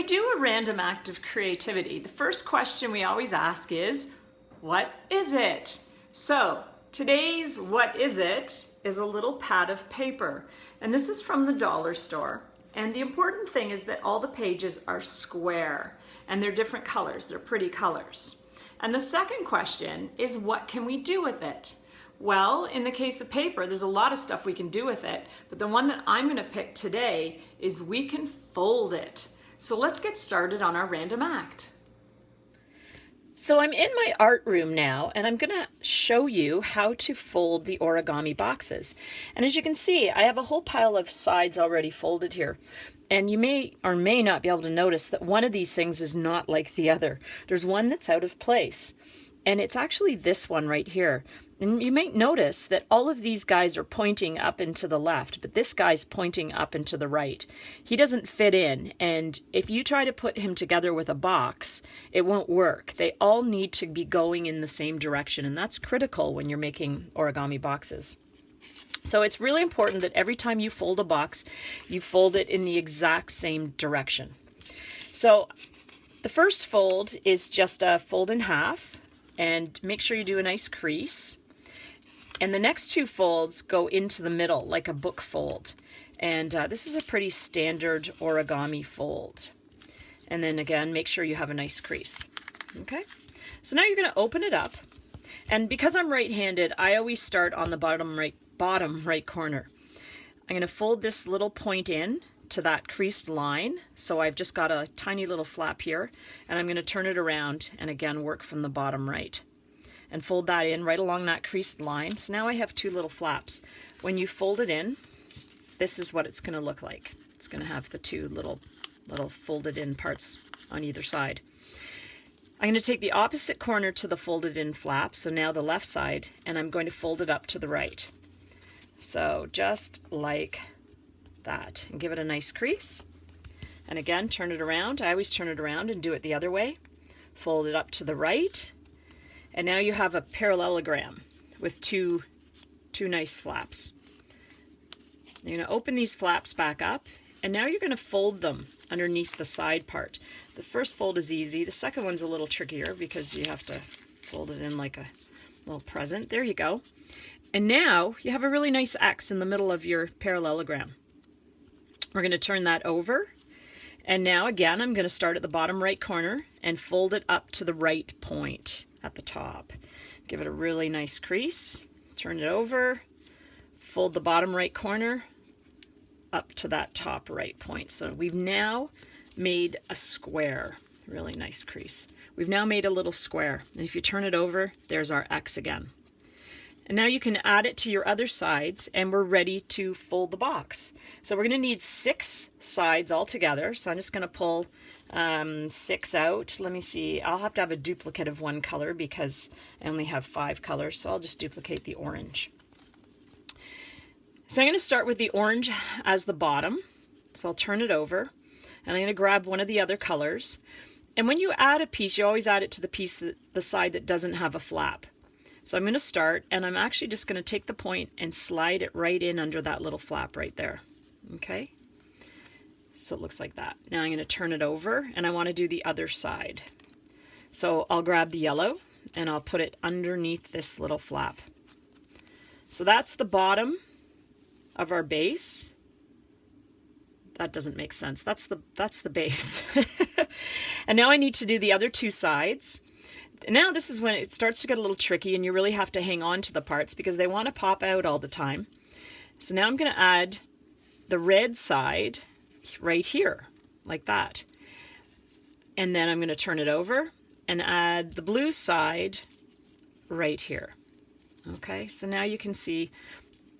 do a random act of creativity, the first question we always ask is, what is it? So today's what is it is a little pad of paper, and this is from the dollar store. And the important thing is that all the pages are square and they're different colors, they're pretty colors. And the second question is, what can we do with it? Well, in the case of paper, there's a lot of stuff we can do with it, but the one that I'm going to pick today is we can fold it. So let's get started on our random act. So I'm in my art room now, and I'm going to show you how to fold the origami boxes. And as you can see, I have a whole pile of sides already folded here. And you may or may not be able to notice that one of these things is not like the other. There's one that's out of place, and it's actually this one right here. And you might notice that all of these guys are pointing up and to the left, but this guy's pointing up and to the right. He doesn't fit in, and if you try to put him together with a box, it won't work. They all need to be going in the same direction, and that's critical when you're making origami boxes. So it's really important that every time you fold a box, you fold it in the exact same direction. So the first fold is just a fold in half, and make sure you do a nice crease. And the next two folds go into the middle like a book fold. And this is a pretty standard origami fold. And then again, make sure you have a nice crease. Okay, so now you're going to open it up. And because I'm right-handed, I always start on the bottom right corner. I'm going to fold this little point in to that creased line. So I've just got a tiny little flap here, and I'm going to turn it around and again work from the bottom right. And fold that in right along that creased line. So now I have two little flaps. When you fold it in, this is what it's going to look like. It's going to have the two little folded in parts on either side. I'm going to take the opposite corner to the folded in flap, so now the left side, and I'm going to fold it up to the right. So just like that, and give it a nice crease. And again, turn it around. I always turn it around and do it the other way. Fold it up to the right. And now you have a parallelogram with two nice flaps. You're going to open these flaps back up, and now you're going to fold them underneath the side part. The first fold is easy. The second one's a little trickier because you have to fold it in like a little present. There you go. And now you have a really nice X in the middle of your parallelogram. We're going to turn that over. And now again, I'm going to start at the bottom right corner and fold it up to the right point at the top. Give it a really nice crease, turn it over, fold the bottom right corner up to that top right point. So we've now made a square, really nice crease. We've now made a little square, and if you turn it over, there's our X again. And now you can add it to your other sides, and we're ready to fold the box. So we're going to need 6 sides all together. So I'm just going to pull 6 out. Let me see. I'll have to have a duplicate of one color because I only have 5 colors. So I'll just duplicate the orange. So I'm going to start with the orange as the bottom. So I'll turn it over, and I'm going to grab one of the other colors. And when you add a piece, you always add it to the piece, the side that doesn't have a flap. So I'm going to start, and I'm actually just going to take the point and slide it right in under that little flap right there. Okay? So it looks like that. Now I'm going to turn it over, and I want to do the other side. So I'll grab the yellow, and I'll put it underneath this little flap. So that's the bottom of our base. That doesn't make sense. That's the base. And now I need to do the other 2 sides. Now this is when it starts to get a little tricky, and you really have to hang on to the parts because they want to pop out all the time. So now I'm going to add the red side right here, like that. And then I'm going to turn it over and add the blue side right here. Okay, so now you can see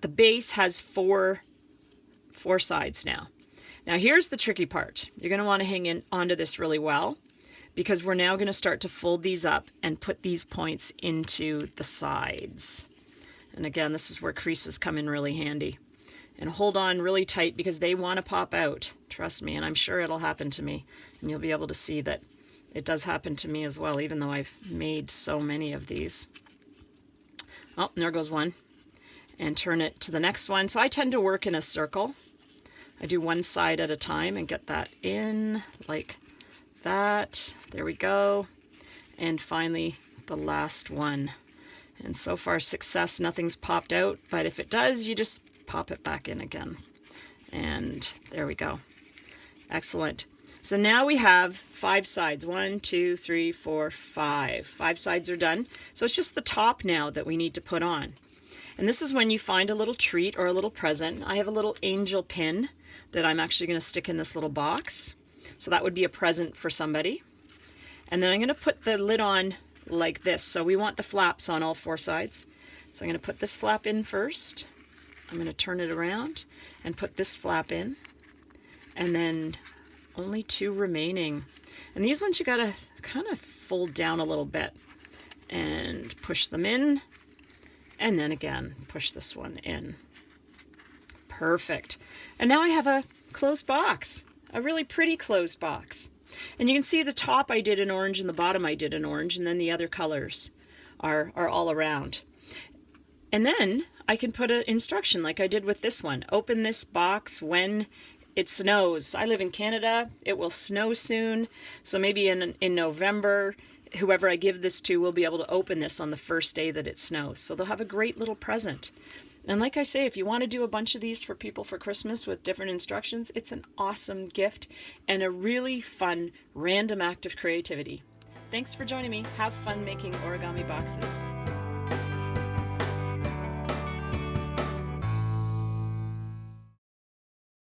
the base has four sides now. Now here's the tricky part. You're going to want to hang onto this really well, because we're now going to start to fold these up and put these points into the sides. And again, this is where creases come in really handy. And hold on really tight because they want to pop out. Trust me, and I'm sure it'll happen to me. And you'll be able to see that it does happen to me as well, even though I've made so many of these. Oh, and there goes one. And turn it to the next one. So I tend to work in a circle. I do one side at a time and get that in like that. There we go. And finally, the last one. And so far, success, nothing's popped out, but if it does, you just pop it back in again. And there we go. Excellent. So now we have 5 sides. 1, 2, 3, 4, 5. 5 sides are done. So it's just the top now that we need to put on. And this is when you find a little treat or a little present. I have a little angel pin that I'm actually going to stick in this little box. So that would be a present for somebody. And then I'm going to put the lid on like this. So we want the flaps on all 4 sides. So I'm going to put this flap in first. I'm going to turn it around and put this flap in. And then only 2 remaining. And these ones you got to kind of fold down a little bit and push them in. And then again, push this one in. Perfect. And now I have a closed box, a really pretty closed box. And you can see the top I did in orange and the bottom I did in orange, and then the other colors are all around. And then I can put an instruction like I did with this one. Open this box when it snows. I live in Canada. It will snow soon. So maybe in November, whoever I give this to will be able to open this on the first day that it snows. So they'll have a great little present. And like I say, if you want to do a bunch of these for people for Christmas with different instructions, it's an awesome gift and a really fun random act of creativity. Thanks for joining me. Have fun making origami boxes.